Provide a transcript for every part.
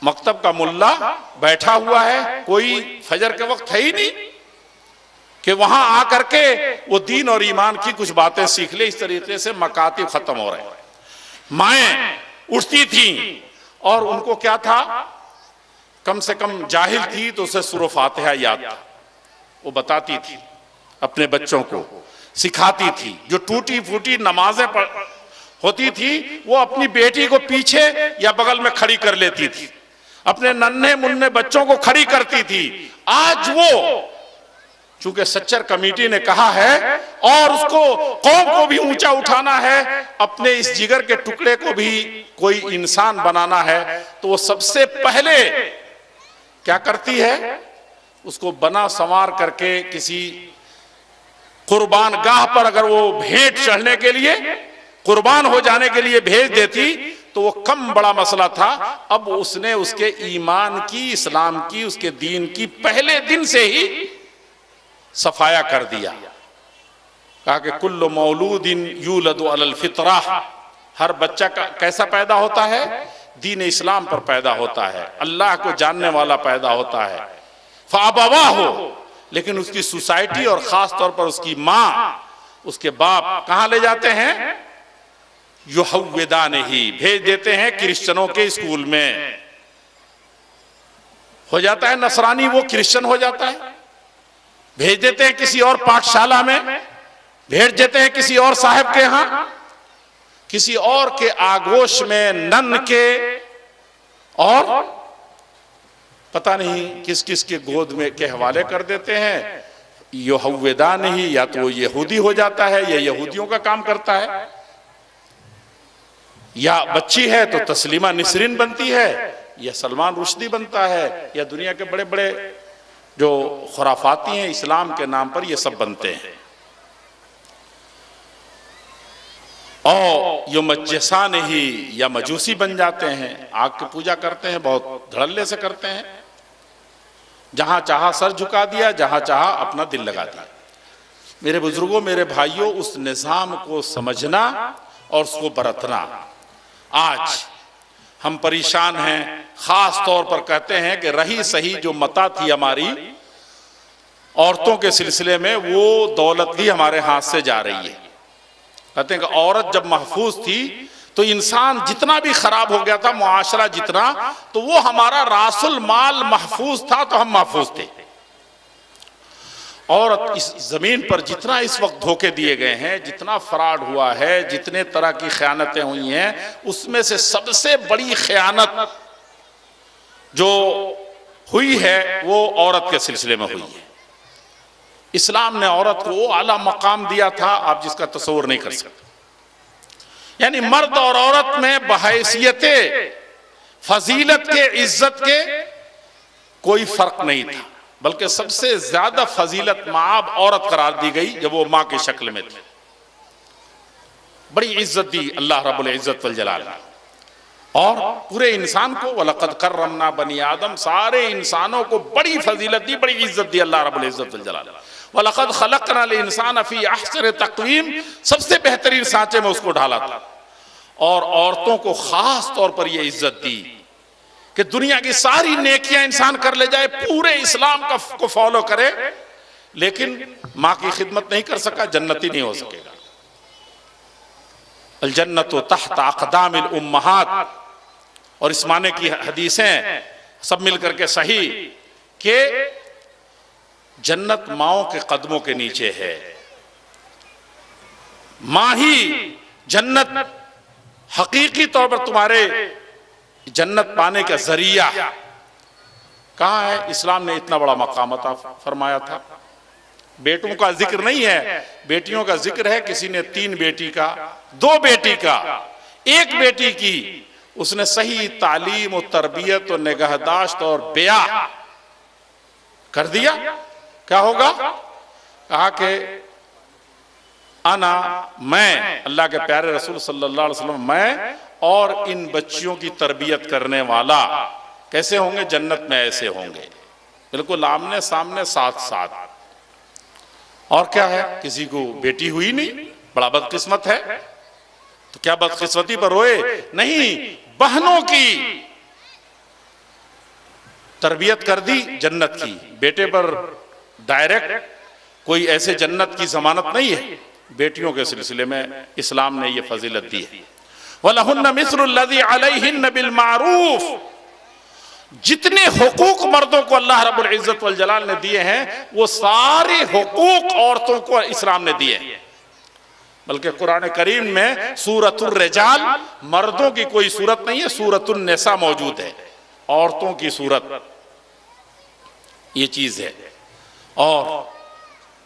مکتب کا ملا بیٹھا ہوا ہے، کوئی فجر کے وقت ہے ہی نہیں کہ وہاں آ کر کے وہ دین اور ایمان کی کچھ باتیں سیکھ لے. اس طریقے سے مکاتب ختم ہو رہے ہیں. مائیں اٹھتی تھیں اور ان کو کیا تھا، کم سے کم جاہل تھی تو اسے سورہ فاتحہ یاد تھا، وہ بتاتی تھی اپنے بچوں کو، سکھاتی تھی. جو ٹوٹی پھوٹی نمازیں ہوتی تھی وہ اپنی بیٹی کو پیچھے یا بغل میں کھڑی کر لیتی تھی، اپنے ننھے منھے بچوں کو کھڑی کرتی تھی. آج وہ چونکہ سچر کمیٹی نے کہا ہے اور اس کو قوم کو بھی اونچا اٹھانا ہے، اپنے اس جگر کے ٹکڑے کو بھی کوئی انسان بنانا ہے، تو وہ سب سے پہلے کیا کرتی ہے، اس کو بنا سنوار کر کے کسی قربان گاہ پر اگر وہ بھیٹ چڑھنے کے لیے، قربان ہو جانے کے لیے بھیج دیتی تو وہ کم بڑا مسئلہ تھا. اب اس نے اس کے ایمان کی، اسلام کی، اس کے دین کی پہلے دن سے ہی صفایا کر دیا. کہا کہ کل مولود یولد علی الفطرہ، ہر بچہ کیسا پیدا ہوتا ہے، دین اسلام پر پیدا ہوتا ہے، اللہ کو جاننے والا پیدا ہوتا ہے. فابواہ، لیکن اس کی سوسائٹی اور خاص طور پر اس کی ماں، اس کے باپ کہاں لے جاتے ہیں، یحودانہ، بھیج دیتے ہیں کرسچنوں کے اسکول میں. ہو جاتا ہے نصرانی، وہ کرسچن ہو جاتا ہے. بھیج دیتے ہیں کسی اور پاٹھشالہ میں، بھیج دیتے ہیں کسی اور صاحب کے ہاں، کسی اور کے آگوش میں نن کے، اور پتہ نہیں کس کس کے گود میں کے حوالے کر دیتے ہیں. یحودانہ، یا تو وہ یہودی ہو جاتا ہے یا یہودیوں کا کام کرتا ہے، یا بچی ہے تو تسلیمہ نسرین بنتی ہے، یا سلمان رشدی بنتا ہے، یا دنیا کے بڑے بڑے جو خرافاتی ہیں اسلام کے نام پر یہ سب بنتے ہیں. اور یہ مجسان ہی یا مجوسی بن جاتے ہیں، آگ کی پوجا کرتے ہیں، بہت دھڑلے سے کرتے ہیں، جہاں چاہا سر جھکا دیا، جہاں چاہا اپنا دل لگا دیا. میرے بزرگوں، میرے بھائیوں، اس نظام کو سمجھنا اور اس کو برتنا. آج ہم پریشان ہیں، خاص طور پر کہتے ہیں کہ رہی صحیح جو متا تھی ہماری عورتوں کے سلسلے میں، وہ دولت بھی ہمارے ہاتھ سے جا رہی ہے. کہتے ہیں کہ عورت جب محفوظ تھی تو انسان جتنا بھی خراب ہو گیا تھا، معاشرہ جتنا، تو وہ ہمارا راس المال محفوظ تھا تو ہم محفوظ تھے. عورت اس زمین پر جتنا اس وقت دھوکے دیے گئے ہیں، جتنا فراڈ ہوا ہے، جتنے طرح کی خیانتیں ہوئی ہیں، اس میں سے سب سے بڑی خیانت جو ہوئی ہے وہ عورت کے سلسلے میں ہوئی ہے. اسلام نے عورت کو وہ اعلیٰ مقام دیا تھا آپ جس کا تصور نہیں کر سکتے. یعنی مرد اور عورت میں بحیثیت فضیلت کے، عزت کے کوئی فرق نہیں تھا، بلکہ سب سے زیادہ فضیلت مآب عورت قرار دی گئی جب وہ ماں کی شکل میں تھی. بڑی عزت دی اللہ رب العزت والجلال نے، اور پورے انسان کو وَلَقَدْ كَرَّمْنَا بَنِي آدم، سارے انسانوں کو بڑی فضیلت دی، بڑی عزت دی اللہ رب العزت والجلال. وَلَقَدْ خَلَقْنَا الْإِنسَانَ فِي أَحْسَنِ تَقْوِيمٍ، سب سے بہترین سانچے میں اس کو ڈھالا تھا. اور عورتوں کو خاص طور پر یہ عزت دی کہ دنیا کی ساری نیکیاں انسان کر لے جائے، پورے اسلام کو فالو کرے، لیکن ماں کی خدمت نہیں کر سکا، جنتی نہیں ہو سکے گا. الجنت تحت اقدام الامہات، اور اس معنی کی حدیثیں سب مل کر کے صحیح کہ جنت ماؤں کے قدموں کے نیچے ہے. ماں ہی جنت حقیقی طور پر تمہارے جنت پانے کا ذریعہ. کہاں ہے اسلام نے اتنا بڑا مقام عطا فرمایا تھا. بیٹوں کا ذکر نہیں ہے، بیٹیوں کا ذکر ہے. کسی نے 3 بیٹی کا، 2 بیٹی کا، 1 بیٹی کی، اس نے صحیح تعلیم و تربیت و نگہداشت اور بیاہ کر دیا. کیا ہوگا؟ کہا کہ میں اللہ کے پیارے رسول صلی اللہ علیہ وسلم، میں اور ان بچیوں کی تربیت کرنے والا کیسے ہوں گے؟ جنت میں ایسے ہوں گے، بالکل آمنے سامنے، ساتھ ساتھ. اور کیا ہے؟ کسی کو بیٹی ہوئی نہیں، بڑا بدقسمت ہے. تو کیا بدقسمتی پر روئے؟ نہیں، بہنوں کی تربیت کر دی جنت کی، بیٹے پر ڈائریکٹ کوئی ایسے جنت کی ضمانت نہیں ہے، بیٹیوں کے سلسلے میں اسلام نے یہ فضیلت دی ہے۔ وَلَهُنَّ مِثْلُ الَّذِي عَلَيْهِنَّ بِالْمَعْرُوفِ، جتنے حقوق مردوں کو اللہ رب العزت والجلال نے دیے ہیں وہ سارے حقوق عورتوں کو اسلام نے دیے ہیں۔ بلکہ قرآن کریم میں سورۃ الرجال مردوں کی کوئی صورت نہیں ہے، سورۃ النساء موجود ہے، عورتوں کی صورت یہ چیز ہے۔ اور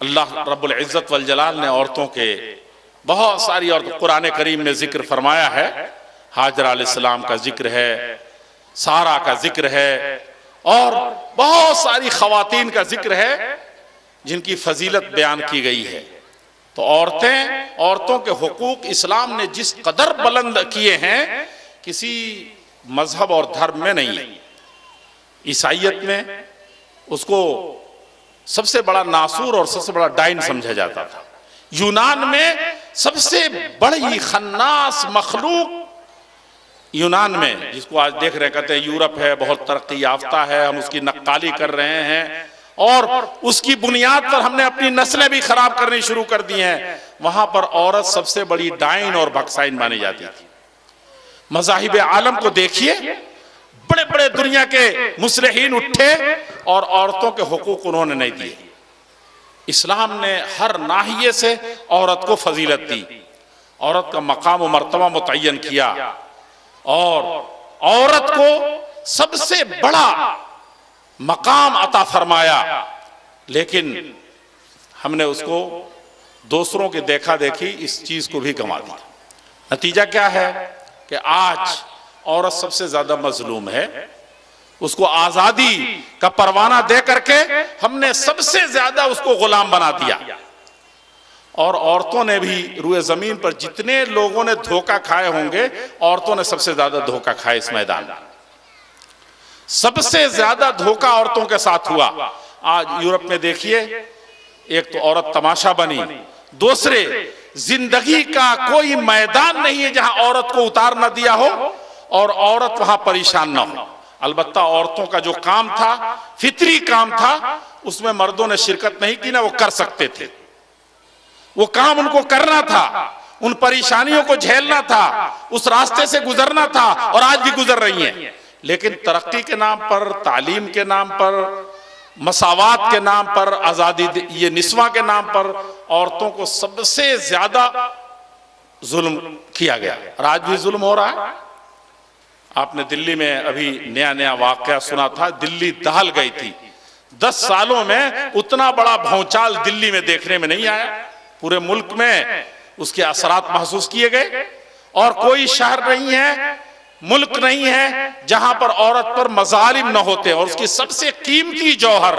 اللہ رب العزت والجلال نے عورتوں کے بہت ساری عورتوں قرآن کریم میں ذکر فرمایا ہے، ہاجرہ علیہ السلام کا ذکر ہے، سارہ کا ذکر ہے، اور بہت ساری خواتین کا ذکر ہے جن کی فضیلت بیان کی گئی ہے۔ تو عورتوں کے حقوق اسلام نے جس قدر بلند کیے ہیں کسی مذہب اور دھرم میں نہیں ہے۔ عیسائیت میں اس کو سب سے بڑا ناسور اور سب سے بڑا ڈائن سمجھا جاتا تھا۔ یونان میں سب سے بڑی خناس مخلوق یونان میں، جس کو آج دیکھ رہے کہتے ہیں یورپ ہے بہت ترقی یافتہ ہے، ہم اس کی نقالی کر رہے ہیں اور اس کی بنیاد پر ہم نے اپنی نسلیں بھی خراب کرنی شروع کر دی ہیں، وہاں پر عورت سب سے بڑی ڈائن اور بھکسائن مانی جاتی تھی۔ مذاہب عالم کو دیکھیے، بڑے بڑے دنیا کے مصلحین اٹھے اور عورتوں کے حقوق انہوں نے نہیں دیے۔ اسلام نے ہر ناحیے سے عورت کو فضیلت دی، عورت کا مقام و مرتبہ متعین کیا، اور عورت کو سب سے بڑا مقام عطا فرمایا، لیکن ہم نے اس کو دوسروں کے دیکھا دیکھی اس چیز کو بھی گنوا دیا۔ نتیجہ کیا ہے کہ آج عورت سب سے زیادہ مظلوم ہے، اس کو آزادی کا پروانہ دے کر کے ہم نے سب سے زیادہ اس کو غلام بنا دیا، اور عورتوں نے بھی روئے زمین پر جتنے لوگوں نے دھوکہ کھائے ہوں گے عورتوں نے سب سے زیادہ دھوکہ کھائے اس میدان میں۔ سب سے زیادہ دھوکہ عورتوں کے ساتھ ہوا۔ آج یورپ میں دیکھیے، ایک تو عورت تماشا بنی، دوسرے زندگی کا کوئی میدان نہیں ہے جہاں عورت کو اتار نہ دیا ہو اور عورت وہاں پریشان نہ ہو۔ البتہ عورتوں کا جو کام تھا، فطری کام تھا، اس میں مردوں نے شرکت نہیں کی، نہ وہ کر سکتے تھے۔ وہ کام ان کو کرنا تھا، ان پریشانیوں کو جھیلنا تھا، اس راستے سے گزرنا تھا، اور آج بھی گزر رہی ہیں۔ لیکن ترقی کے نام پر، تعلیم کے نام پر، مساوات کے نام پر، آزادی یہ نسواں کے نام پر عورتوں کو سب سے زیادہ ظلم کیا گیا، اور آج بھی ظلم ہو رہا ہے۔ آپ نے دلی میں ابھی نیا واقعہ سنا تھا، دلی دہل گئی تھی۔ 10 سالوں میں اتنا بڑا بھونچال دلی میں دیکھنے میں نہیں آیا، پورے ملک میں اس کے اثرات محسوس کیے گئے، اور کوئی شہر نہیں ہے، ملک نہیں ہے جہاں پر عورت پر مظالم نہ ہوتے، اور اس کی سب سے قیمتی جوہر،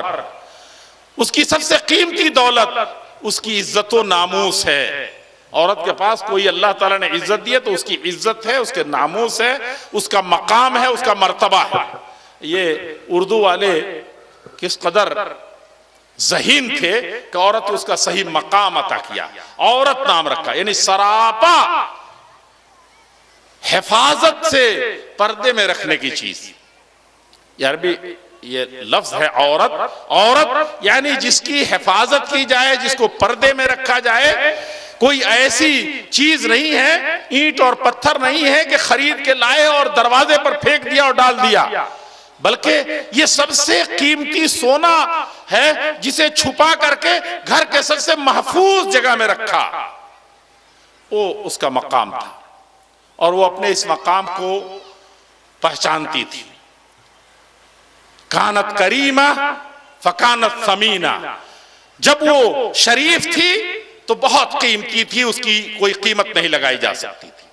اس کی سب سے قیمتی دولت اس کی عزت و ناموس ہے۔ عورت کے پاس کوئی اللہ تعالیٰ نے عزت دی ہے تو اس کی عزت ہے، اس کے ناموس ہے، اس کا مقام ہے، اس کا مرتبہ ہے۔ یہ اردو والے کس قدر ذہین تھے کہ عورت کو اس کا صحیح مقام عطا کیا، عورت نام رکھا، یعنی سراپا حفاظت سے پردے میں رکھنے کی چیز۔ یہ عربی یہ لفظ ہے عورت، عورت یعنی جس کی حفاظت کی جائے، جس کو پردے میں رکھا جائے۔ کوئی ایسی چیز نہیں ہے، اینٹ اور پتھر نہیں ہے کہ خرید کے لائے اور دروازے پر پھینک دیا اور ڈال دیا، بلکہ یہ سب سے قیمتی سونا ہے جسے چھپا کر کے گھر کے سب سے محفوظ جگہ میں رکھا۔ وہ اس کا مقام تھا، اور وہ اپنے اس مقام کو پہچانتی تھی۔ کانت کریمہ فکانت ثمینہ، جب وہ شریف تھی تو بہت قیمتی تھی، اس کی کوئی قیمت نہیں لگائی جا سکتی تھی۔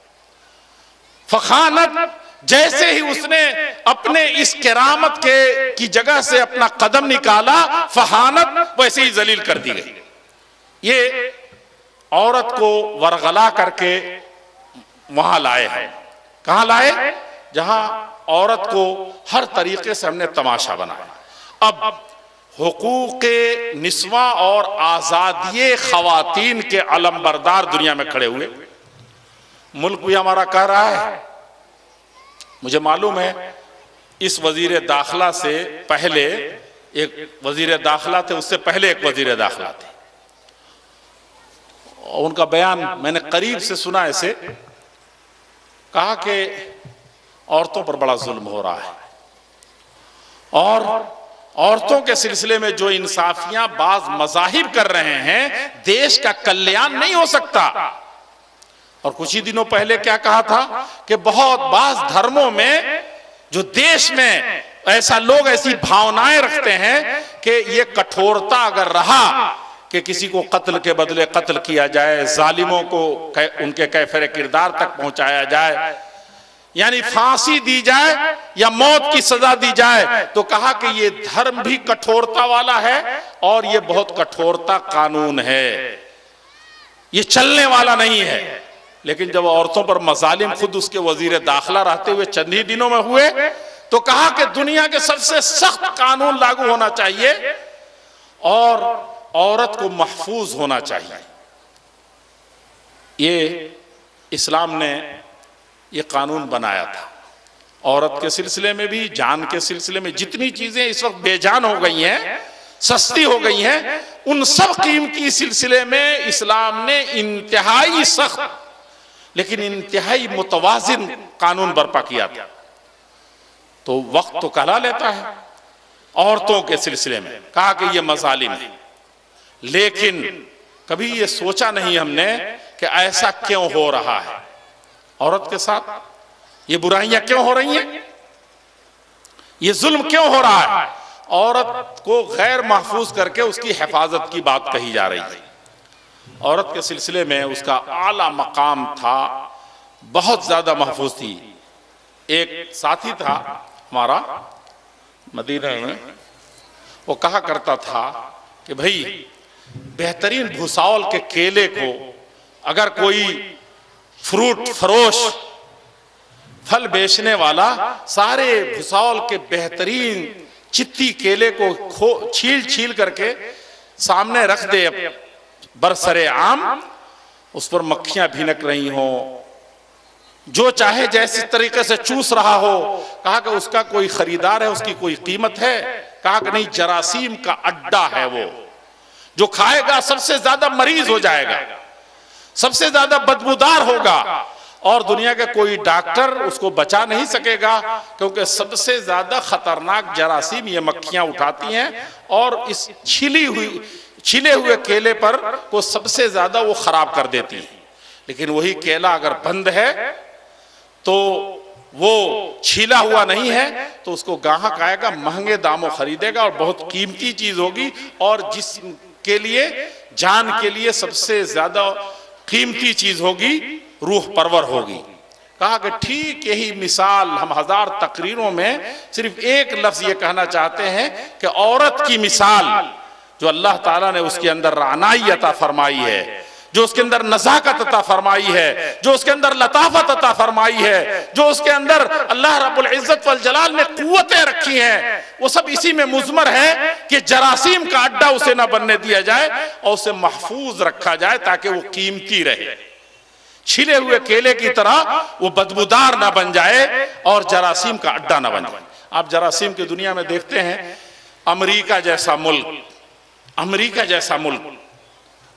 فخانت، جیسے ہی اس نے اپنے اس کرامت کی جگہ سے اپنا قدم نکالا، فہانت، ویسے ہی ذلیل کر دی گئی۔ یہ عورت کو ورغلا کر کے وہاں لائے ہیں۔ کہاں لائے؟ جہاں عورت کو ہر طریقے سے ہم نے تماشا بنایا۔ اب حقوق نسواں اور آزادی خواتین کے علم بردار دنیا میں کھڑے ہوئے۔ ملک بھی ہمارا کہہ رہا ہے، مجھے معلوم ہے اس وزیر داخلہ سے پہلے ایک وزیر داخلہ تھے، اس سے پہلے ایک وزیر داخلہ تھے، ان کا بیان میں نے قریب سے سنا، ایسے کہا کہ عورتوں پر بڑا ظلم ہو رہا ہے، اور عورتوں کے سلسلے میں جو انصافیاں بعض مذاہب کر رہے ہیں، دیش کا کلیان نہیں ہو سکتا۔ اور کچھ ہی دنوں پہلے کیا کہا تھا کہ بہت بعض دھرموں میں جو دیش میں ایسا لوگ ایسی بھاونائیں رکھتے ہیں کہ یہ کٹھورتا اگر رہا کہ کسی کو قتل کے بدلے قتل کیا جائے، ظالموں کو ان کے کیفر کردار تک پہنچایا جائے، یعنی پھانسی دی جائے یا موت کی سزا دی جائے، تو کہا کہ یہ دھرم بھی کٹھورتا والا ہے اور یہ بہت کٹھورتا قانون ہے، یہ چلنے والا نہیں ہے۔ لیکن جب عورتوں پر مظالم خود اس کے وزیر داخلہ رہتے ہوئے چند ہی دنوں میں ہوئے، تو کہا کہ دنیا کے سب سے سخت قانون لاگو ہونا چاہیے اور عورت کو محفوظ ہونا چاہیے۔ یہ اسلام نے یہ قانون بنایا تھا۔ عورت کے سلسلے میں بھی، جان کے سلسلے میں جتنی چیزیں اس وقت بے جان ہو گئی ہیں، سستی ہو گئی ہیں، ان سب قیمتی سلسلے میں اسلام نے انتہائی سخت لیکن انتہائی متوازن قانون برپا کیا تھا۔ تو وقت تو کہلا لیتا ہے عورتوں کے سلسلے میں، کہا کہ یہ مظالم ہے، لیکن کبھی یہ سوچا نہیں ہم نے کہ ایسا کیوں ہو رہا ہے، عورت کے ساتھ یہ برائیاں کیوں ہو رہی ہیں، یہ ظلم کیوں ہو رہا ہے۔ عورت کو غیر محفوظ کر کے اس کی حفاظت کی بات کہی جا رہی ہے۔ عورت کے سلسلے میں اس کا اعلیٰ مقام تھا، بہت زیادہ محفوظ تھی۔ ایک ساتھی تھا ہمارا مدینہ میں، وہ کہا کرتا تھا کہ بھائی بہترین بھساول کے کیلے کو اگر کوئی فروٹ فروش، پھل بیچنے والا سارے بھساول کے بہترین چتی کیلے کو چھیل کر کے سامنے رکھ دے برسر عام، اس پر مکھیاں بھینک رہی ہوں، جو چاہے جیسے طریقے سے چوس رہا ہو، کہا کہ اس کا کوئی خریدار ہے، اس کی کوئی قیمت ہے؟ کہا کہ نہیں، جراثیم کا اڈا ہے وہ، جو کھائے گا سب سے زیادہ مریض ہو جائے گا، سب سے زیادہ بدبودار ہوگا، اور دنیا کے کوئی ڈاکٹر اس کو بچا نہیں سکے گا، کیونکہ سب سے زیادہ خطرناک جراثیم یہ مکھیاں اٹھاتی ہیں، اور اس چھلے ہوئے کیلے پر کو سب سے زیادہ وہ خراب کر دیتی ہیں۔ لیکن وہی کیلا اگر بند ہے تو وہ چھیلا ہوا نہیں ہے، تو اس کو گاہک آئے گا، مہنگے داموں خریدے گا، اور بہت قیمتی چیز ہوگی، اور جس کے لیے جان کے لیے سب سے زیادہ قیمتی چیز ہوگی، روح پرور ہوگی۔ کہا کہ ٹھیک یہی مثال ہم ہزار تقریروں میں صرف ایک لفظ یہ کہنا چاہتے ہیں کہ عورت کی مثال جو اللہ تعالیٰ نے اس کے اندر رعنائی عطا فرمائی ہے، جو اس کے اندر نزاکت عطا فرمائی ہے، جو اس کے اندر لطافت عطا فرمائی ہے، جو اس کے اندر اللہ رب العزت والجلال نے قوتیں رکھی ہیں، وہ سب اسی میں مضمر ہے کہ جراثیم کا اڈا اسے نہ بننے دیا جائے اور اسے محفوظ رکھا جائے تاکہ وہ قیمتی رہے، چھلے ہوئے کیلے کی طرح وہ بدبودار نہ بن جائے اور جراثیم کا اڈا نہ بن جائے۔ آپ جراثیم کی دنیا میں دیکھتے ہیں، امریکہ جیسا ملک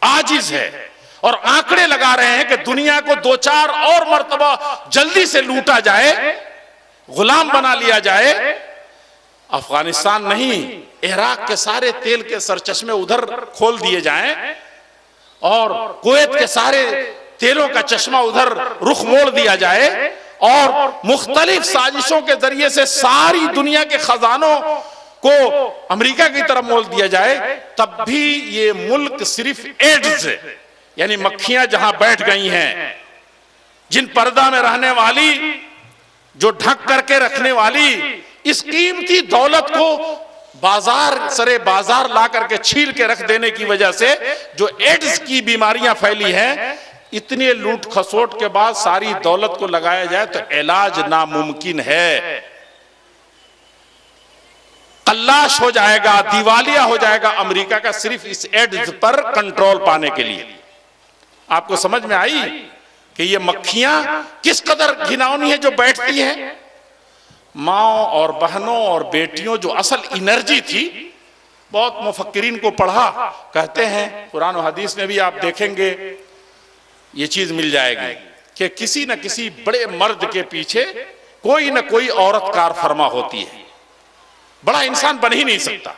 عاجز ہے، اور آنکڑے لگا رہے ہیں کہ دنیا کو دو چار اور مرتبہ جلدی سے لوٹا جائے، غلام بنا لیا جائے۔ افغانستان نہیں، عراق کے سارے تیل کے سرچشمے ادھر کھول دیے جائیں، اور کویت کے سارے تیلوں کا چشمہ ادھر رخ موڑ دیا جائے، اور مختلف سازشوں کے ذریعے سے ساری دنیا کے خزانوں کو امریکہ کی طرف مول دیا جائے، تب بھی یہ ملک صرف ایڈز ہے، یعنی مکھیاں جہاں بیٹھ گئی ہیں، جن پردہ میں رہنے والی، جو ڈھک کر کے رکھنے والی اس قیمتی دولت کو سرے بازار لا کر کے چھیل کے رکھ دینے کی وجہ سے جو ایڈز کی بیماریاں پھیلی ہیں، اتنے لوٹ کھسوٹ کے بعد ساری دولت کو لگایا جائے تو علاج ناممکن ہے، قلاش ہو جائے گا، دیوالیہ ہو جائے گا امریکہ کا صرف اس ایڈز پر کنٹرول پانے کے لیے۔ آپ کو سمجھ میں آئی کہ یہ مکھیاں کس قدر گھناؤنی ہیں جو بیٹھتی ہیں؟ ماؤں اور بہنوں اور بیٹیوں جو اصل انرجی تھی، بہت مفکرین کو پڑھا، کہتے ہیں قرآن و حدیث میں بھی آپ دیکھیں گے یہ چیز مل جائے گی کہ کسی نہ کسی بڑے مرد کے پیچھے کوئی نہ کوئی عورت کار فرما ہوتی ہے. بڑا انسان بن ہی نہیں سکتا،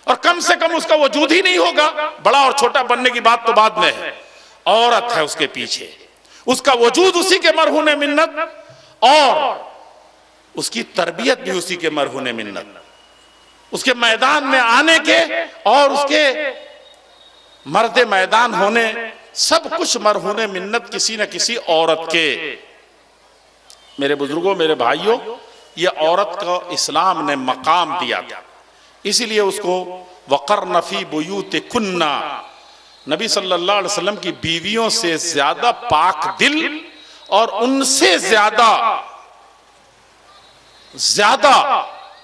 اور کم سے کم اس کا وجود ہی نہیں ہوگا. بڑا اور چھوٹا بننے کی بات تو بعد میں ہے، عورت ہے اس کے پیچھے، اس کا وجود اسی کے مرہون منت، اور اس کی تربیت بھی اسی کے مرہون منت، اس کے میدان میں آنے کے اور اس کے مرد میدان ہونے، سب کچھ مرہون منت کسی نہ کسی عورت کے. میرے بزرگوں، میرے بھائیوں، یہ عورت کا اسلام نے مقام دیا تھا، اسی لیے اس کو وقرن فی بیوتکن، نبی صلی اللہ علیہ وسلم کی بیویوں سے زیادہ پاک دل اور ان سے زیادہ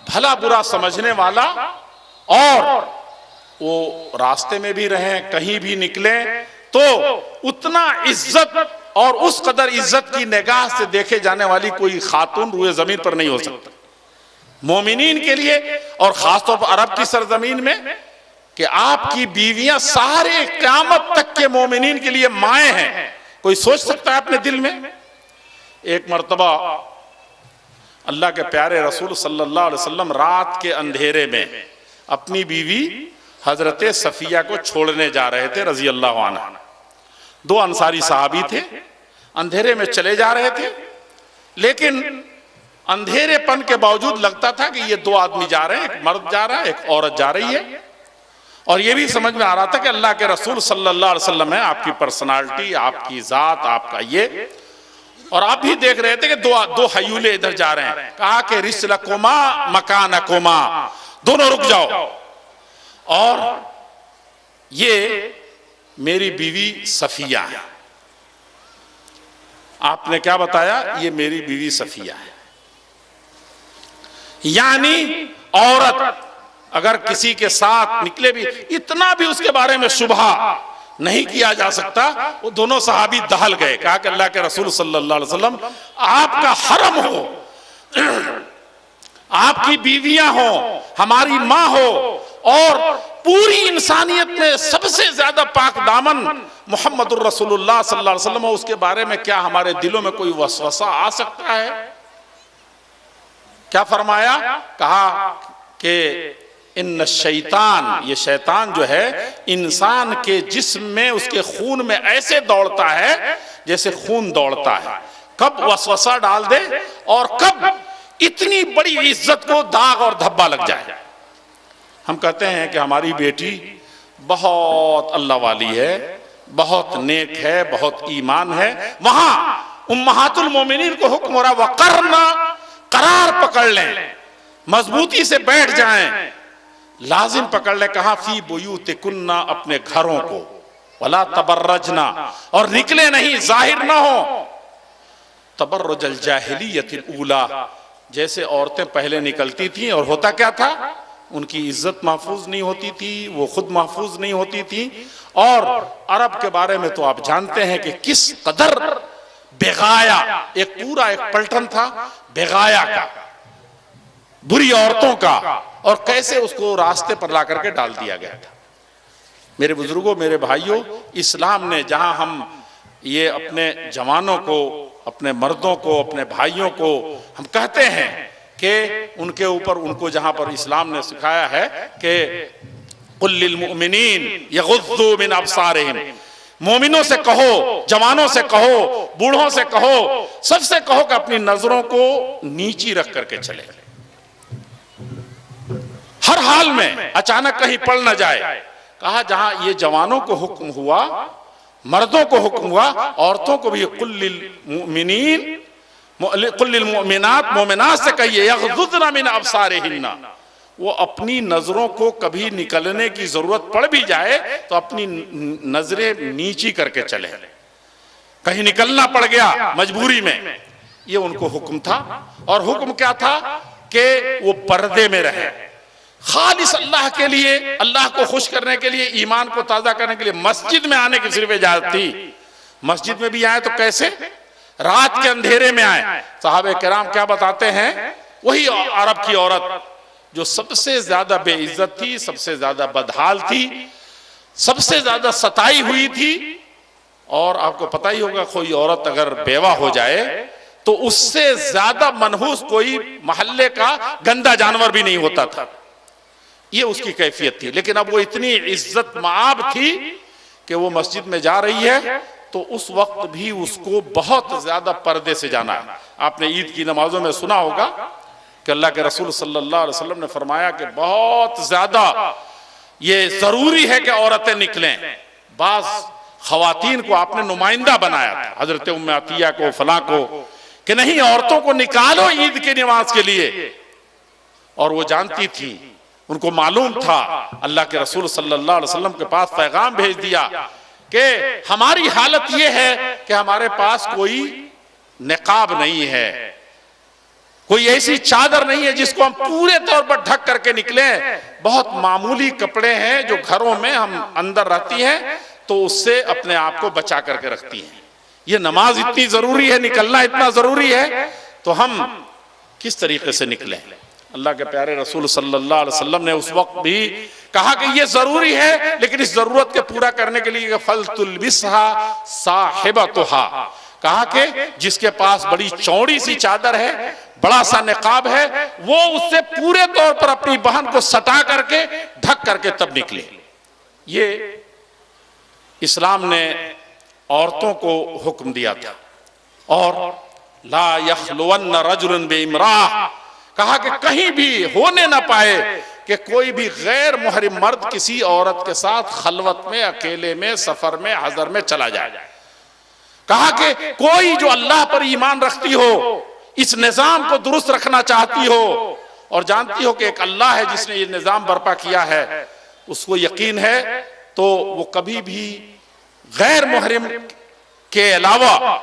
بھلا برا سمجھنے والا، اور وہ راستے میں بھی رہیں، کہیں بھی نکلیں تو اتنا عزت اور اس قدر عزت کی نگاہ سے دیکھے جانے والی کوئی خاتون روئے زمین پر نہیں ہو سکتا. مومنین کے لیے، اور خاص طور پر عرب کی سرزمین میں، کہ آپ کی بیویاں سارے قیامت تک کے مومنین کے لیے مائیں ہیں. کوئی سوچ سکتا ہے اپنے دل میں؟ ایک مرتبہ اللہ کے پیارے رسول صلی اللہ علیہ وسلم رات کے اندھیرے میں اپنی بیوی حضرت صفیہ کو چھوڑنے جا رہے تھے رضی اللہ عنہ. دو انصاری صحابی تھے، اندھیرے میں چلے جا رہے تھے، لیکن اندھیرے پن کے باوجود لگتا تھا کہ یہ دو آدمی جا رہے ہیں، ایک مرد جا رہا ہے، ایک عورت جا رہی ہے. اور یہ بھی سمجھ میں آ رہا تھا کہ اللہ کے رسول صلی اللہ علیہ وسلم ہے، آپ کی پرسنالٹی، آپ کی ذات، آپ کا یہ. اور آپ بھی دیکھ رہے تھے کہ دو حیولے ادھر جا رہے ہیں. کہا کہ رسلکما مکانکما، دونوں رک جاؤ. اور یہ میری بیوی صفیہ ہے. آپ نے کیا بتایا؟ یہ میری بیوی صفیہ ہے. یعنی عورت اگر کسی کے ساتھ نکلے بھی، اتنا بھی اس کے بارے میں شبہ نہیں کیا جا سکتا. وہ دونوں صحابی دہل گئے. کہا کہ اللہ کے رسول صلی اللہ علیہ وسلم، آپ کا حرم ہو، آپ کی بیویاں ہوں، ہماری ماں ہو، اور پوری انسانیت میں سب سے زیادہ پاک دامن محمد الرسول اللہ صلی اللہ علیہ وسلم ہو، اس کے بارے میں کیا ہمارے دلوں میں کوئی وسوسہ آ سکتا ہے؟ کیا فرمایا؟ کہا کہ ان الشیطان، یہ شیطان جو ہے انسان کے جسم میں، اس کے خون میں ایسے دوڑتا ہے جیسے خون دوڑتا ہے. کب وسوسہ ڈال دے اور کب اتنی بڑی عزت کو داغ اور دھبا لگ جائے. ہم کہتے ہیں کہ ہماری بیٹی بہت اللہ والی ہے، بہت نیک ہے، بہت ایمان ہے. وہاں امہات المومنین کو حکم ہو رہا وقرنا، قرار پکڑ لیں، مضبوطی سے بیٹھ جائیں، لازم پکڑ لیں. کہاں فی بیوتکن، اپنے گھروں کو، ولا تبرجنا، اور نکلے نہیں، ظاہر نہ ہو، تبرج الجاہلیت الاولی، جیسے عورتیں پہلے نکلتی تھیں. اور ہوتا کیا تھا؟ ان کی عزت محفوظ نہیں ہوتی تھی، وہ خود محفوظ نہیں ہوتی تھی. اور عرب کے بارے میں تو آپ جانتے ہیں کہ کس قدر بغایا، ایک پورا ایک پلٹن تھا بغایا کا، بری عورتوں کا، اور کیسے اس کو راستے پر لا کر کے ڈال دیا گیا تھا. میرے بزرگوں، میرے بھائیوں، اسلام نے جہاں ہم یہ اپنے جوانوں کو، اپنے مردوں کو، اپنے بھائیوں کو ہم کہتے ہیں کہ ان کے اوپر، ان کو جہاں پر اسلام نے سکھایا ہے کہ قل للمؤمنین یغضوا من ابصارہم، مومنوں سے کہو، جوانوں سے کہو، بوڑھوں سے کہو، سب سے کہو کہ اپنی نظروں کو نیچی رکھ کر کے چلے، ہر حال میں اچانک کہیں پڑ نہ جائے. کہا جہاں یہ جوانوں کو حکم ہوا، مردوں کو حکم ہوا، عورتوں کو بھی قل للمؤمنین، قل للمؤمنات، مومنات سے کہیے یغضضن من ابصارہن، وہ اپنی نظروں کو کبھی نکلنے کی ضرورت پڑ بھی جائے تو اپنی نظریں نیچی کر کے چلے. کہیں نکلنا پڑ گیا مجبوری میں، یہ ان کو حکم تھا. اور حکم کیا تھا؟ کہ وہ پردے میں رہے، خالص اللہ کے لیے، اللہ کو خوش کرنے کے لیے، ایمان کو تازہ کرنے کے لیے. مسجد میں آنے کی صرف اجازت تھی. مسجد میں بھی آئے تو کیسے؟ رات کے اندھیرے میں آئے. صحابہ کرام کیا بتاتے ہیں وہی عرب کی عورت جو سب سے زیادہ بے عزت تھی، سب سے زیادہ بدحال تھی، سب سے زیادہ ستائی ہوئی تھی. اور آپ کو پتہ ہی ہوگا کوئی عورت اگر بیوہ ہو جائے تو اس سے زیادہ منحوس کوئی محلے کا گندا جانور بھی نہیں ہوتا تھا. یہ اس کی کیفیت تھی. لیکن اب وہ اتنی عزت مآب تھی کہ وہ مسجد میں جا رہی ہے تو اس وقت بھی اس کو بہت زیادہ پردے سے جانا ہے. آپ نے عید کی نمازوں میں سنا ہوگا کہ اللہ کے رسول صلی اللہ علیہ وسلم نے فرمایا کہ بہت زیادہ یہ ضروری ہے کہ عورتیں نکلیں. بعض خواتین کو آپ نے نمائندہ بنایا تھا، حضرت ام عطیہ کو، فلاں کو، کہ نہیں عورتوں کو نکالو عید کی نماز کے لیے. اور وہ جانتی تھی، ان کو معلوم تھا. اللہ کے رسول صلی اللہ علیہ وسلم کے پاس پیغام بھیج دیا کہ ہماری حالت یہ ہے کہ ہمارے پاس کوئی نقاب نہیں ہے، کوئی ایسی چادر نہیں ہے جس کو ہم پورے طور پر ڈھک کر کے نکلیں. بہت معمولی کپڑے ہیں جو گھروں میں ہم اندر رہتی ہیں تو اس سے اپنے آپ کو بچا کر کے رکھتی ہیں. یہ نماز اتنی ضروری ہے، نکلنا اتنا ضروری ہے، تو ہم کس طریقے سے نکلیں؟ اللہ کے پیارے رسول صلی اللہ علیہ وسلم نے اس وقت بھی کہا کہ یہ ضروری ہے، لیکن اس ضرورت کے پورا کرنے کے لیے فَلْتُلْبِسْهَا صَاحِبَتُهَا، کہا کہ جس کے پاس بڑی چوڑی سی چادر ہے، بڑا سا نقاب ہے، وہ اس سے پورے طور پر اپنی بہن کو سٹا کر کے ڈھک کر کے تب نکلے. یہ اسلام نے عورتوں کو حکم دیا تھا. اور لا يخلون رجل بامرأة، کہا کہ کہیں بھی ہونے نہ پائے کہ کوئی بھی غیر محرم مرد کسی عورت کے ساتھ خلوت میں، اکیلے میں، سفر میں، حضر میں چلا جائے. کہا کہ کوئی جو اللہ پر ایمان رکھتی ہو، اس نظام کو درست رکھنا چاہتی ہو اور جانتی ہو کہ ایک اللہ ہے جس نے یہ نظام برپا کیا ہے، اس کو یقین ہے، تو وہ کبھی بھی غیر محرم کے علاوہ،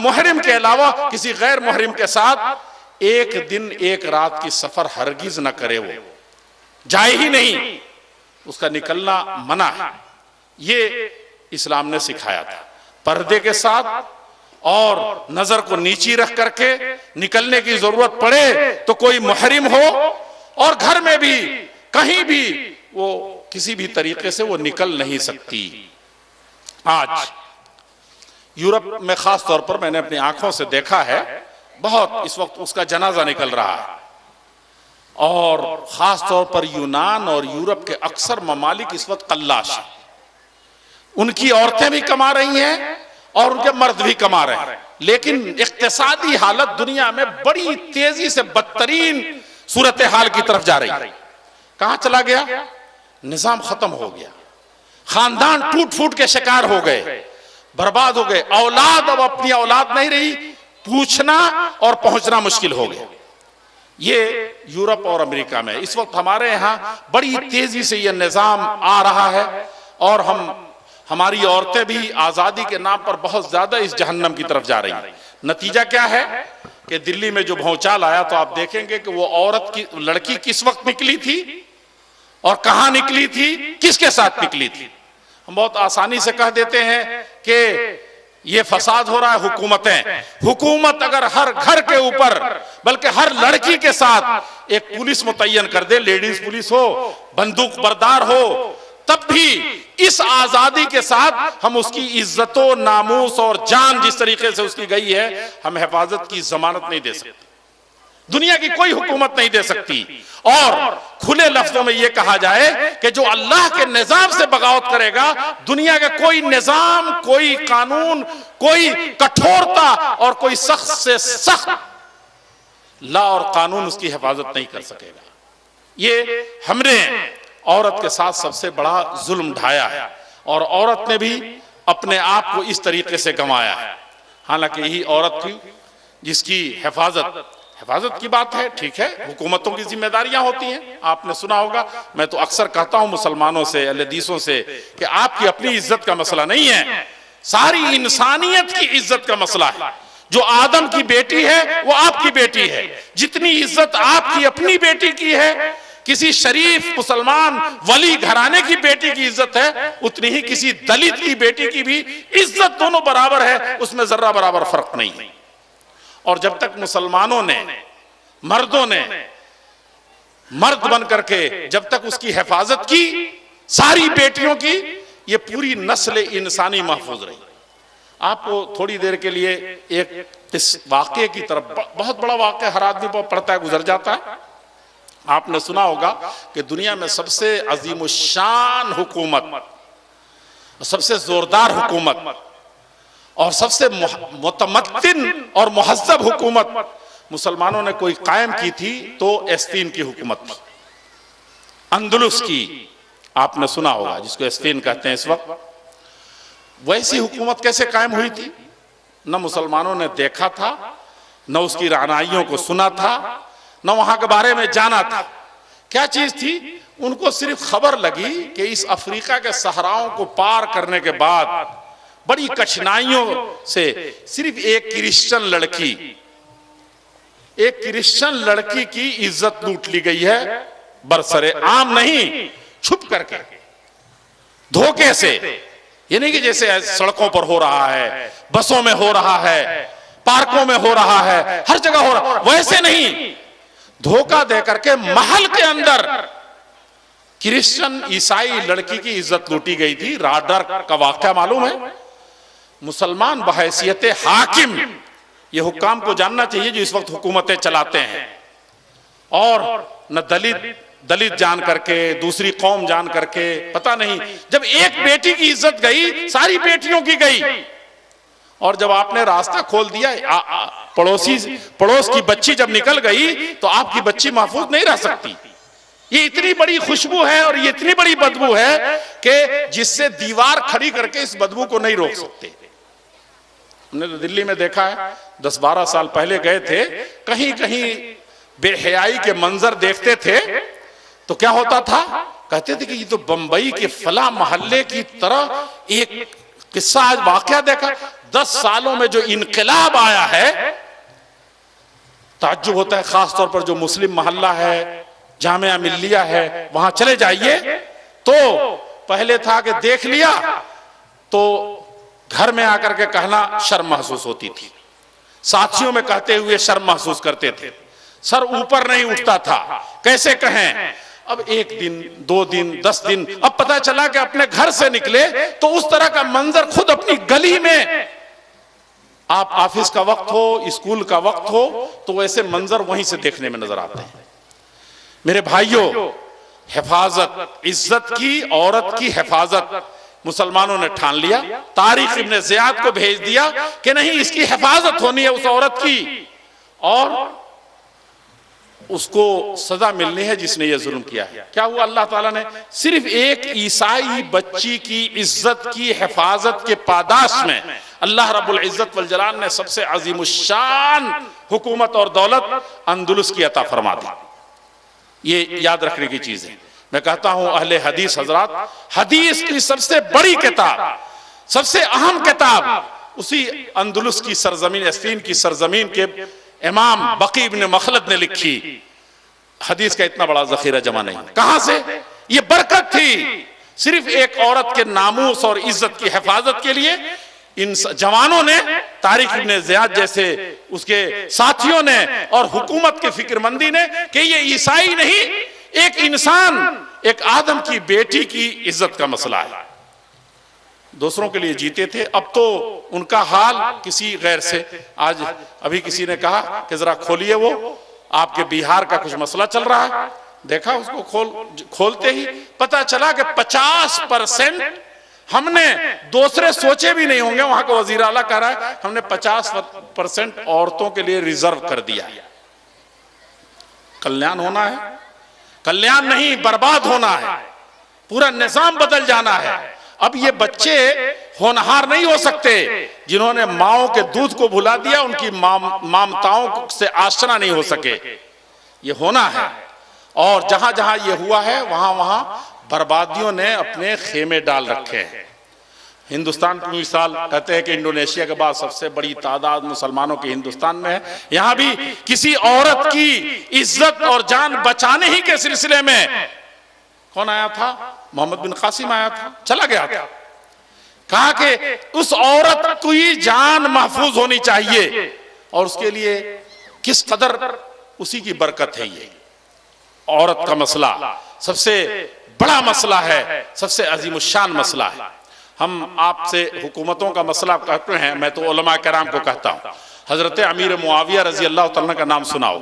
محرم کے علاوہ کسی غیر محرم کے ساتھ ایک دن ایک رات کی سفر ہرگز نہ کرے. وہ جائے ہی نہیں، اس کا نکلنا منع ہے. یہ اسلام نے سکھایا تھا. پردے کے ساتھ اور نظر کو نیچی رکھ کر کے نکلنے کی ضرورت پڑے تو کوئی محرم ہو، اور گھر میں بھی کہیں بھی وہ کسی بھی طریقے سے وہ نکل نہیں سکتی. آج یورپ میں خاص طور پر میں نے اپنی آنکھوں سے دیکھا ہے، بہت اس وقت اس کا جنازہ نکل رہا ہے. اور خاص طور پر یونان اور یورپ کے اکثر ممالک اس وقت قلاش ہیں. ان کی عورتیں بھی کما رہی ہیں اور ان کے مرد بھی کما رہے ہیں، لیکن اقتصادی حالت دنیا میں بڑی تیزی سے بدترین صورتحال کی طرف جا رہی ہے. کہاں چلا گیا؟ نظام ختم ہو گیا. خاندان ٹوٹ پھوٹ کے شکار ہو گئے، برباد ہو گئے. اولاد اب اپنی اولاد نہیں رہی، پوچھنا اور پہنچنا مشکل ہو گیا. یہ یورپ اور امریکہ میں اس وقت ہمارے ہاں بڑی تیزی سے یہ نظام آ رہا ہے، اور ہماری عورتیں بھی آزادی کے نام پر بہت زیادہ اس جہنم کی طرف جا رہی ہیں. نتیجہ کیا ہے کہ دلی میں جو بھونچال آیا تو آپ دیکھیں گے کہ وہ عورت کی لڑکی کس وقت نکلی تھی اور کہاں نکلی تھی، کس کے ساتھ نکلی تھی. ہم بہت آسانی سے کہہ دیتے ہیں کہ یہ فساد ہو رہا ہے. حکومت اگر ہر گھر کے اوپر بلکہ ہر لڑکی کے ساتھ ایک پولیس متعین کر دے، لیڈیز پولیس ہو، بندوق بردار ہو، تب بھی اس آزادی کے ساتھ ہم اس کی عزت و ناموس اور جان جس طریقے سے اس کی گئی ہے، ہم حفاظت کی ضمانت نہیں دے سکتے. دنیا کی کوئی حکومت نہیں دے سکتی. اور کھلے لفظوں میں یہ کہا جائے کہ جو اللہ کے نظام سے بغاوت کرے گا، دنیا کا کوئی نظام، کوئی قانون، کوئی کٹھورتا اور کوئی سخت سے سخت لا اور قانون اس کی حفاظت نہیں کر سکے گا. یہ ہم نے عورت کے ساتھ سب سے بڑا ظلم ڈھایا ہے، اور عورت نے بھی اپنے آپ کو اس طریقے سے گنوایا ہے. حالانکہ یہی عورت تھی جس کی حفاظت کی بات ہے، ٹھیک ہے، حکومتوں کی ذمہ داریاں ہوتی ہیں. آپ نے سنا ہوگا، میں تو اکثر کہتا ہوں مسلمانوں سے، اہل حدیثوں سے، کہ آپ کی اپنی عزت کا مسئلہ نہیں ہے، ساری انسانیت کی عزت کا مسئلہ ہے. جو آدم کی بیٹی ہے وہ آپ کی بیٹی ہے. جتنی عزت آپ کی اپنی بیٹی کی ہے، کسی شریف مسلمان ولی گھرانے کی بیٹی کی عزت ہے، اتنی ہی کسی دلت کی بیٹی کی بھی عزت، دونوں برابر ہے، اس میں ذرہ برابر فرق نہیں ہے. اور جب تک مسلمانوں نے مردوں نے مرد بن کر کے جب تک اس کی حفاظت کی، ساری بیٹیوں کی، یہ پوری نسل انسانی محفوظ رہی۔ آپ کو تھوڑی دیر کے لیے ایک اس واقعے کی طرف، بہت بڑا واقعہ ہر آدمی پڑھتا ہے گزر جاتا ہے۔ آپ نے سنا ہوگا کہ دنیا میں سب سے عظیم الشان حکومت، سب سے زوردار حکومت اور سب سے متمدن اور مہذب حکومت مسلمانوں نے کوئی قائم کی تھی تو اسپین کی حکومت تھی، اندلس کی، آپ نے سنا ہوگا، جس کو اسپین کہتے ہیں اس وقت۔ ویسی حکومت کیسے قائم ہوئی تھی؟ نہ مسلمانوں نے دیکھا تھا، نہ اس کی رعنائیوں کو سنا تھا، نہ وہاں کے بارے میں جانا تھا۔ کیا چیز تھی؟ ان کو صرف خبر لگی کہ اس افریقہ کے صحراؤں کو پار کرنے کے بعد بڑی کٹھنائیوں سے صرف ایک کرسچن لڑکی کی عزت لوٹ لی گئی ہے، برسر عام نہیں، چھپ کر کے، دھوکے سے۔ یہ نہیں کہ جیسے سڑکوں پر ہو رہا ہے، بسوں میں ہو رہا ہے، پارکوں میں ہو رہا ہے، ہر جگہ ہو رہا ہے، ویسے نہیں، دھوکہ دے کر کے محل کے اندر کرسچن عیسائی لڑکی کی عزت لوٹی گئی تھی۔ راڈر کا واقعہ معلوم ہے؟ مسلمان بحیثیت حاکم، یہ حکام کو جاننا چاہیے جو اس وقت حکومتیں چلاتے ہیں، اور نہ دلت جان کر کے، دوسری قوم جان کر کے، پتہ نہیں، جب ایک بیٹی کی عزت گئی ساری بیٹیوں کی گئی، اور جب آپ نے راستہ کھول دیا، پڑوس کی بچی جب نکل گئی تو آپ کی بچی محفوظ نہیں رہ سکتی۔ یہ اتنی بڑی خوشبو ہے اور یہ اتنی بڑی بدبو ہے کہ جس سے دیوار کھڑی کر کے اس بدبو کو نہیں روک سکتے۔ ہم نے تو دلی میں دیکھا ہے، 10-12 سال پہلے گئے تھے، کہیں کہیں بے حیائی کے منظر دیکھتے تھے تو کیا ہوتا تھا؟ کہتے تھے کہ یہ تو بمبئی کے فلاں محلے کی طرح ایک قصہ، آج واقعہ دیکھا، 10 سالوں میں جو انقلاب آیا ہے، تعجب ہوتا ہے، خاص طور پر جو مسلم محلہ ہے، جامعہ ملیہ ہے، وہاں چلے جائیے تو پہلے تھا کہ دیکھ لیا تو گھر میں آ کر کے کہنا شرم محسوس ہوتی تھی، ساتھیوں میں کہتے ہوئے شرم محسوس کرتے تھے، سر اوپر نہیں اٹھتا تھا، کیسے کہیں؟ اب 1 دن 2 دن 10 دن، اب پتہ چلا کہ اپنے گھر سے نکلے تو اس طرح کا منظر خود اپنی گلی میں، آپ آفس کا وقت ہو، اسکول کا وقت ہو، تو ایسے منظر وہیں سے دیکھنے میں نظر آتے ہیں۔ میرے بھائیوں، حفاظت، عزت کی، عورت کی حفاظت مسلمانوں نے ٹھان لیا۔ طارق ابن زیاد کو بھیج دیا کہ نہیں، اس کی حفاظت ہونی ہے اس عورت کی، اور اس کو سزا ملنی ہے جس نے یہ ظلم کیا ہے۔ کیا ہوا؟ اللہ تعالیٰ نے صرف ایک عیسائی بچی کی عزت کی حفاظت کے پاداش میں اللہ رب العزت والجلال نے سب سے عظیم الشان حکومت اور دولت اندلس کی عطا فرما دی۔ یہ یاد رکھنے کی چیز ہے۔ میں کہتا ہوں اہل حدیث حضرات، حدیث کی سب سے بڑی کتاب، سب سے اہم کتاب اسی اندلس کی سرزمین، اسپین کی سرزمین کے امام بقی ابن مخلد نے لکھی۔ حدیث کا اتنا بڑا ذخیرہ جمع نہیں، کہاں سے؟ یہ برکت تھی صرف ایک عورت کے ناموس اور عزت کی حفاظت کے لیے ان جوانوں نے، طارق ابن زیاد جیسے اس کے ساتھیوں نے، اور حکومت کے فکر مندی نے کہ یہ عیسائی نہیں، ایک انسان، ایک آدم کی بیٹی کی عزت کا مسئلہ ہے، دوسروں کے لیے جیتے تھے۔ اب تو ان کا حال کسی غیر سے، آج ابھی کسی نے کہا کہ ذرا کھولیے، وہ آپ کے بہار کا کچھ مسئلہ چل رہا ہے، دیکھا اس کو کھولتے ہی پتہ چلا کہ 50% ہم نے دوسرے سوچے بھی نہیں ہوں گے، وہاں کا وزیر اعلیٰ کہہ رہا ہے ہم نے 50% عورتوں کے لیے ریزرو کر دیا ہے۔ کلیان ہونا ہے، کلیان نہیں، برباد ہونا ہے، پورا نظام بدل جانا ہے۔ اب یہ بچے ہونہار نہیں ہو سکتے، جنہوں نے ماؤں کے دودھ کو بھلا دیا، ان کی مامتاؤں سے آشنا نہیں ہو سکے، یہ ہونا ہے۔ اور جہاں جہاں یہ ہوا ہے وہاں وہاں بربادیوں نے اپنے خیمے ڈال رکھے ہیں۔ ہندوستان کی مثال کہتے ہیں کہ انڈونیشیا کے بعد سب سے بڑی تعداد مسلمانوں کی ہندوستان میں ہے، یہاں بھی کسی عورت کی عزت اور جان بچانے ہی کے سلسلے میں کون آیا تھا؟ محمد بن قاسم آیا تھا، چلا گیا تھا، کہا کہ اس عورت کی جان محفوظ ہونی چاہیے، اور اس کے لیے کس قدر اسی کی برکت ہے یہ عورت کا مسئلہ سب سے بڑا مسئلہ ہے، سب سے عظیم الشان مسئلہ ہے۔ ہم آپ سے حکومتوں کا مسئلہ کہتے ہیں، میں تو علماء کرام کو کہتا ہوں، حضرت امیر معاویہ رضی اللہ تعالیٰ کا نام سناؤ،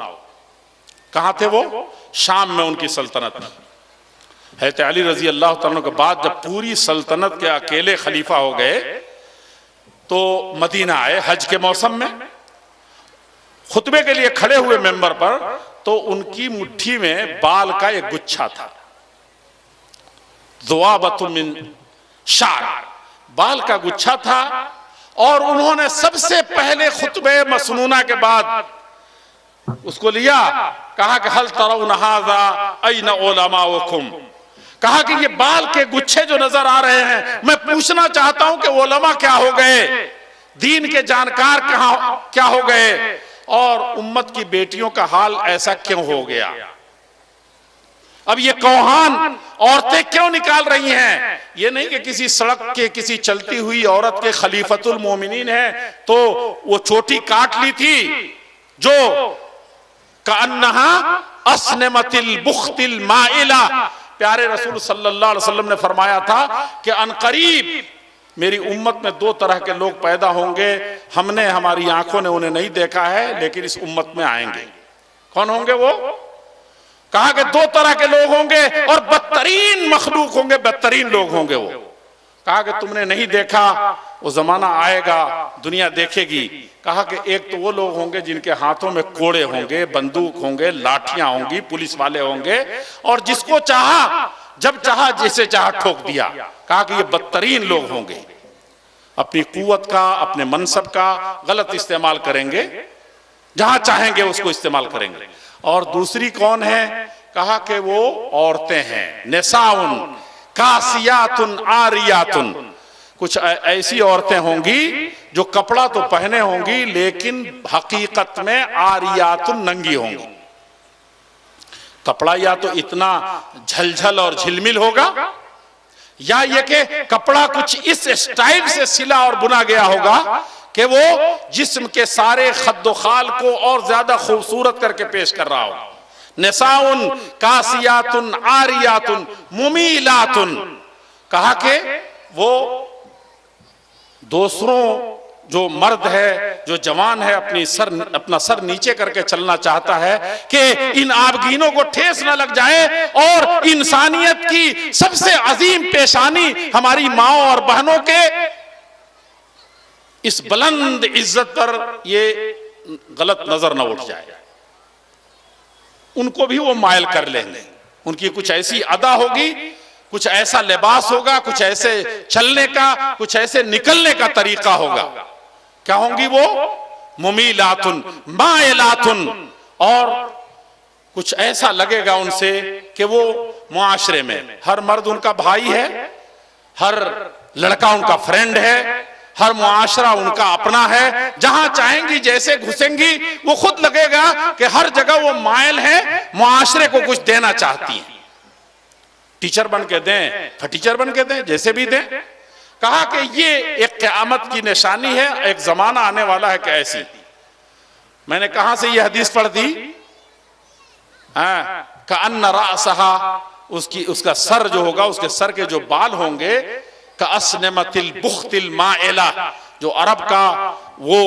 کہاں تھے وہ؟ شام میں ان کی سلطنت تھی۔ حضرت علی رضی اللہ تعالیٰ کے بعد جب پوری سلطنت کے اکیلے خلیفہ ہو گئے تو مدینہ آئے حج کے موسم میں، خطبے کے لیے کھڑے ہوئے ممبر پر، تو ان کی مٹھی میں بال کا ایک گچھا تھا، ذوابۃ من شعر، بال کا گچھا تھا، اور انہوں نے سب سے پہلے خطبے مسنونہ کے بعد اس کو لیا، کہا کہ هل ترون هذا أين علماؤكم، کہا کہ یہ بال کے گچھے جو نظر آ رہے ہیں، میں پوچھنا چاہتا ہوں کہ علماء کیا ہو گئے، دین کے جانکار کیا ہو گئے، اور امت کی بیٹیوں کا حال ایسا کیوں ہو گیا؟ اب یہ کوہان عورتیں کیوں نکال رہی ہیں؟ یہ نہیں کہ کسی سڑک کے کسی چلتی ہوئی عورت کے خلیفۃ المومنین ہے تو وہ چوٹی کاٹ لی تھی جو کأنہا اسنمت البخت المائلہ، پیارے رسول صلی اللہ علیہ وسلم نے فرمایا تھا کہ عنقریب میری امت میں دو طرح کے لوگ پیدا ہوں گے، ہم نے ہماری آنکھوں نے انہیں نہیں دیکھا ہے لیکن اس امت میں آئیں گے۔ کون ہوں گے وہ؟ کہا کہ دو طرح کے لوگ ہوں گے اور بدترین مخلوق ہوں گے، بدترین لوگ ہوں گے وہ۔ کہا کہ تم نے نہیں دیکھا، وہ زمانہ آئے گا دنیا دیکھے گی۔ کہا کہ ایک تو وہ لوگ ہوں گے جن کے ہاتھوں میں کوڑے ہوں گے، بندوق ہوں گے، لاٹھیاں ہوں گی، پولیس والے ہوں گے، اور جس کو چاہا جب چاہا جسے چاہا ٹھوک دیا۔ کہا کہ یہ بدترین لوگ ہوں گے، اپنی قوت کا اپنے منصب کا غلط استعمال کریں گے، جہاں چاہیں گے اس کو استعمال کریں گے۔ اور دوسری کون ہے؟ کہا کہ وہ عورتیں ہیں، نساؤن کاسیات عاریات، کچھ ایسی عورتیں ہوں گی جو کپڑا تو پہنے ہوں گی لیکن حقیقت میں عاریات ننگی ہوں گی۔ کپڑا یا تو اتنا جھلجھل اور جھلمل ہوگا، یا یہ کہ کپڑا کچھ اس اسٹائل سے سلا اور بنا گیا ہوگا کہ وہ جسم کے سارے خد و خال کو اور زیادہ خوبصورت کر کے پیش کر رہا ہو۔ نساؤن کاسیات عاریات ممیلات، کہا کہ وہ دوسروں جو مرد ہے جو جوان ہے اپنا سر نیچے کر کے چلنا چاہتا ہے کہ ان آبگینوں کو ٹھیس نہ لگ جائے، اور انسانیت کی سب سے عظیم پیشانی ہماری ماؤں اور بہنوں کے اس بلند عزت پر یہ غلط نظر نہ اٹھ جائے، ان کو بھی وہ مائل کر لیں گے۔ ان کی کچھ ایسی ادا ہوگی، کچھ ایسا لباس ہوگا، کچھ ایسے چلنے کا، کچھ ایسے نکلنے کا طریقہ ہوگا۔ کیا ہوں گی وہ؟ ممیلات مائلات، اور کچھ ایسا لگے گا ان سے کہ وہ معاشرے میں ہر مرد ان کا بھائی ہے، ہر لڑکا ان کا فرینڈ ہے، ہر معاشرہ ان کا اپنا ہے، جہاں چاہیں گی جیسے گھسیں گی وہ خود لگے گا کہ ہر جگہ وہ مائل ہے، معاشرے کو کچھ دینا چاہتی ہیں، ٹیچر بن کے دیں، ٹیچر بن کے دیں، جیسے بھی دیں۔ کہا کہ یہ ایک قیامت کی نشانی ہے، ایک زمانہ آنے والا ہے کہ ایسی۔ میں نے کہاں سے یہ حدیث پڑھ دی؟ کأن رأسہا، اس کا سر جو ہوگا، اس کے سر کے جو بال ہوں گے، کأسنمت البخت المائلہ، جو عرب کا وہ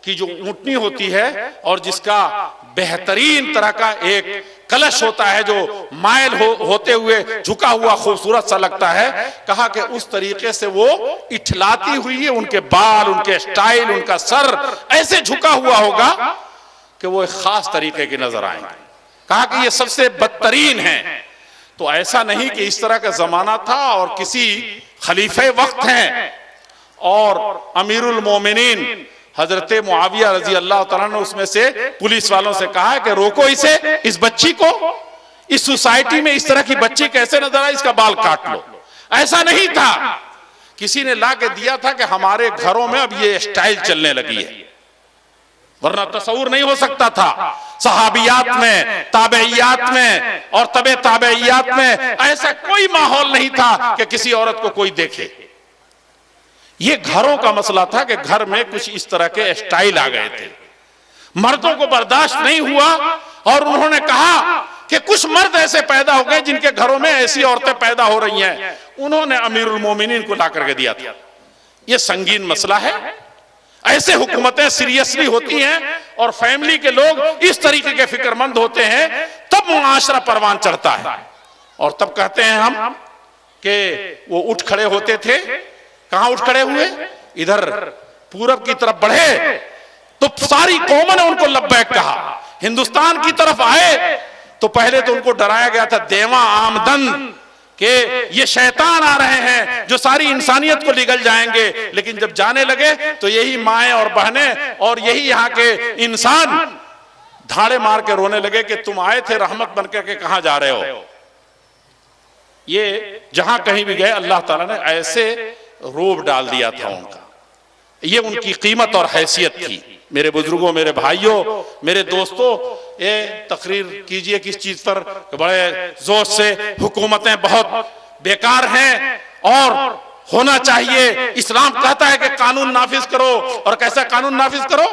کی جو اونٹنی ہوتی ہے اور جس کا بہترین طرح کا ایک کلش ہوتا ہے جو مائل ہوتے ہوئے جھکا ہوا خوبصورت سا لگتا ہے، کہا کہ اس طریقے سے وہ اٹھلاتی ہوئی ہے، ان کے بال، ان کے سٹائل، ان کا سر ایسے جھکا ہوا ہوگا کہ وہ ایک خاص طریقے کی نظر آئیں گے۔ کہا کہ یہ سب سے بدترین ہیں۔ تو ایسا نہیں کہ اس طرح کا زمانہ تھا اور کسی خلیفہ وقت ہیں، اور امیر المومنین حضرت معاویہ رضی اللہ تعالیٰ نے اس میں سے پولیس والوں سے کہا کہ روکو اسے، اس بچی کو، اس سوسائٹی میں اس طرح کی بچی کیسے نظر آئی، اس کا بال کاٹ لو۔ ایسا نہیں تھا، کسی نے لا کے دیا تھا کہ ہمارے گھروں میں اب یہ اسٹائل چلنے لگی ہے، ورنہ تصور نہیں ہو سکتا تھا۔ صحابیات میں، تابعیات میں اور تبع تابعیات میں ایسا کوئی ماحول نہیں تھا کہ کسی عورت کو کوئی دیکھے۔ یہ گھروں کا مسئلہ تھا کہ گھر میں کچھ اس طرح کے اسٹائل آ گئے تھے۔ مردوں کو برداشت نہیں ہوا اور انہوں نے کہا کہ کچھ مرد ایسے پیدا ہو گئے جن کے گھروں میں ایسی عورتیں پیدا ہو رہی ہیں. انہوں نے امیر المومنین کو لا کر کے دیا تھا. یہ سنگین مسئلہ ہے. ایسے حکومتیں سیریسلی ہوتی ہیں اور فیملی کے لوگ اس طریقے کے فکر مند ہوتے ہیں, تب معاشرہ پروان چڑھتا ہے. اور تب کہتے ہیں ہم کہ وہ اٹھ کھڑے ہوتے تھے. کہاں اٹھ کھڑے ہوئے؟ ادھر پورب کی طرف بڑھے تو ساری قوموں نے ان کو لبیک کہا. ہندوستان کی طرف آئے تو پہلے تو ان کو ڈرایا گیا تھا دیواں آمدن کہ یہ شیطان آ رہے ہیں جو ساری انسانیت کو نگل جائیں گے. لیکن جب جانے لگے تو یہی مائیں اور بہنیں اور یہی یہاں کے انسان دھاڑے مار کے رونے لگے کہ تم آئے تھے رحمت بن کر کے کہاں جا رہے ہو. یہ جہاں کہیں بھی گئے اللہ تعالیٰ نے ایسے روب ڈال دیا تھا ان کا. یہ ان کی قیمت اور حیثیت تھی. میرے بزرگوں, میرے بھائیوں, میرے دوستوں, یہ تقریر کیجئے کس چیز پر؟ بڑے زور سے حکومتیں بہت بیکار ہیں اور ہونا چاہیے. اسلام کہتا ہے کہ قانون نافذ کرو. اور کیسا قانون نافذ کرو؟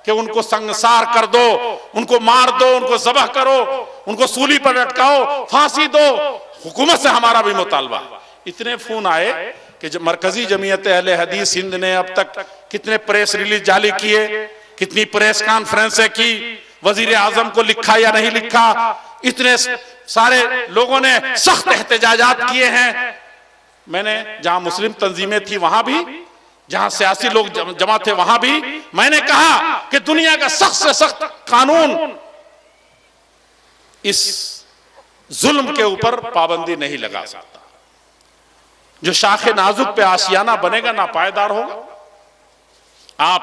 کہ ان کو سنگسار کر دو, ان کو مار دو, ان کو ذبح کرو, ان کو سولی پر لٹکاؤ, پھانسی دو. حکومت سے ہمارا بھی مطالبہ. اتنے فون آئے کہ مرکزی جمعیت اہل حدیث ہند نے اب تک کتنے پریس ریلیز جاری کیے, کتنی پریس کانفرنسیں کی, وزیر اعظم کو لکھا یا نہیں لکھا, اتنے سارے لوگوں نے سخت احتجاجات کیے ہیں. میں نے جہاں مسلم تنظیمیں تھی وہاں بھی, جہاں سیاسی لوگ جمع تھے وہاں بھی میں نے کہا کہ دنیا کا سخت سے سخت قانون اس ظلم کے اوپر پابندی نہیں لگا سکتا. جو شاخ نازک پہ آشیانہ بنے گا نا پائیدار ہوگا. آپ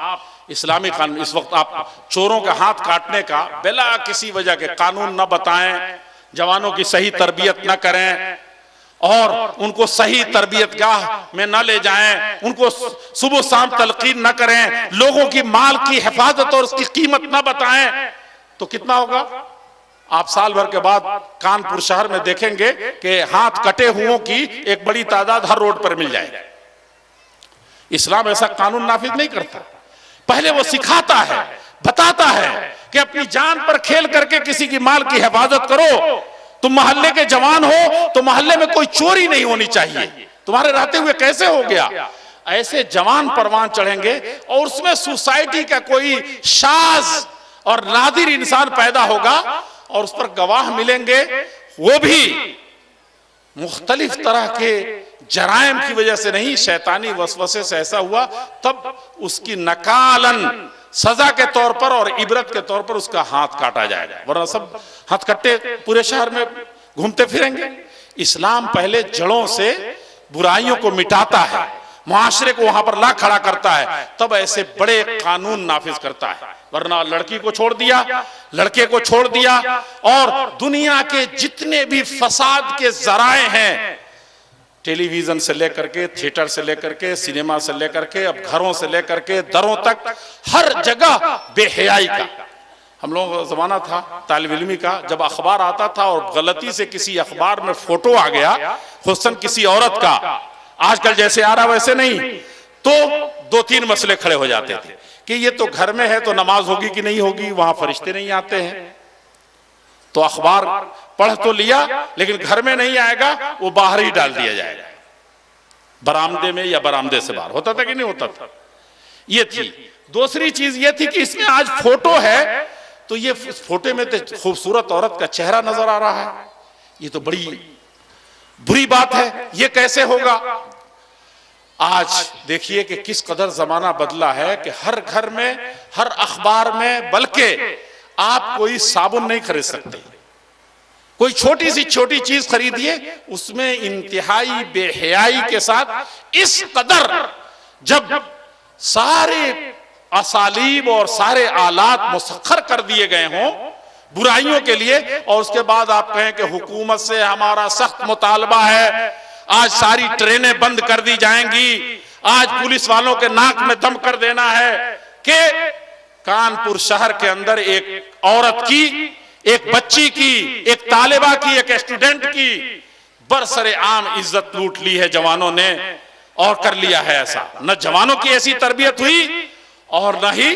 اسلامی قانون اس وقت آپ چوروں کا ہاتھ کاٹنے کا بلا کسی وجہ کے قانون نہ بتائیں, جوانوں کی صحیح تربیت نہ کریں اور ان کو صحیح تربیت گاہ میں نہ لے جائیں, ان کو صبح شام تلقین نہ کریں, لوگوں کی مال کی حفاظت اور اس کی قیمت نہ بتائیں, تو کتنا ہوگا؟ آپ سال بھر کے بعد کانپور شہر میں دیکھیں گے کہ ہاتھ کٹے ہوئوں کی ایک بڑی تعداد ہر روڈ پر مل جائے. اسلام ایسا قانون نافذ نہیں کرتا. پہلے وہ سکھاتا ہے, بتاتا ہے کہ اپنی جان پر کھیل کر کے کسی کی مال کی حفاظت کرو. تم محلے کے جوان ہو تو محلے میں کوئی چوری نہیں ہونی چاہیے. تمہارے رہتے ہوئے کیسے ہو گیا؟ ایسے جوان پروان چڑھیں گے اور اس میں سوسائٹی کا کوئی شاذ اور نادر انسان پیدا ہوگا اور اس پر گواہ ملیں گے, وہ بھی مختلف طرح کے جرائم کی وجہ سے نہیں, شیطانی وسوسے سے ایسا ہوا, تب اس کی نکالن سزا کے طور پر اور عبرت کے طور پر اس کا ہاتھ کاٹا جائے گا. ورنہ سب ہاتھ کٹے پورے شہر میں گھومتے پھریں گے. اسلام پہلے جڑوں سے برائیوں کو مٹاتا ہے, معاشرے کو وہاں پر لا کھڑا کرتا ہے, تب ایسے بڑے قانون نافذ کرتا ہے. ورنہ لڑکی کو چھوڑ دیا, لڑکے کو چھوڑ دیا, اور دنیا کے جتنے بھی فساد کے ذرائع ہیں, ٹیلی ویژن سے لے کر کے, تھیٹر سے لے کر کے, سینما سے لے کر کے, اب گھروں سے لے کر کے دروں تک, ہر جگہ بے حیائی کا. ہم لوگوں کا زمانہ تھا طالب علمی کا, جب اخبار آتا تھا اور غلطی سے کسی اخبار میں فوٹو آ گیا خصوصاً کسی عورت کا, آج کل جیسے آ رہا ویسے نہیں, تو 2-3 مسئلے کھڑے ہو جاتے تھے کہ یہ تو گھر میں ہے تو نماز ہوگی کہ نہیں ہوگی, وہاں فرشتے نہیں آتے ہیں, تو اخبار پڑھ تو لیا لیکن گھر میں نہیں آئے گا, وہ باہر ہی ڈال دیا جائے گا, برآمدے میں یا برآمدے سے باہر. ہوتا تھا کہ نہیں ہوتا تھا؟ یہ تھی. دوسری چیز یہ تھی کہ اس میں آج فوٹو ہے تو یہ فوٹو میں خوبصورت عورت کا چہرہ نظر آ رہا ہے, یہ تو بڑی بری بات ہے, یہ کیسے ہوگا؟ آج دیکھیے کہ کس قدر زمانہ بدلا ہے کہ ہر گھر میں, ہر اخبار میں, بلکہ آپ کوئی صابن نہیں خرید سکتے, کوئی چھوٹی سی چھوٹی چیز خریدیے اس میں انتہائی بے حیائی کے ساتھ, اس قدر جب سارے اسالیب اور سارے آلات مسخر کر دیے گئے ہوں برائیوں کے لیے, اور اس کے بعد آپ کہیں کہ حکومت سے ہمارا سخت مطالبہ ہے, آج ساری ٹرینیں بند کر دی جائیں گی, آج پولیس والوں کے ناک میں دم کر دینا ہے, کہ کانپور شہر کے اندر ایک عورت کی, ایک بچی کی, ایک طالبہ کی, ایک اسٹوڈنٹ کی برسر عام عزت لوٹ لی ہے جوانوں نے, اور کر لیا ہے ایسا. نہ جوانوں کی ایسی تربیت ہوئی اور نہ ہی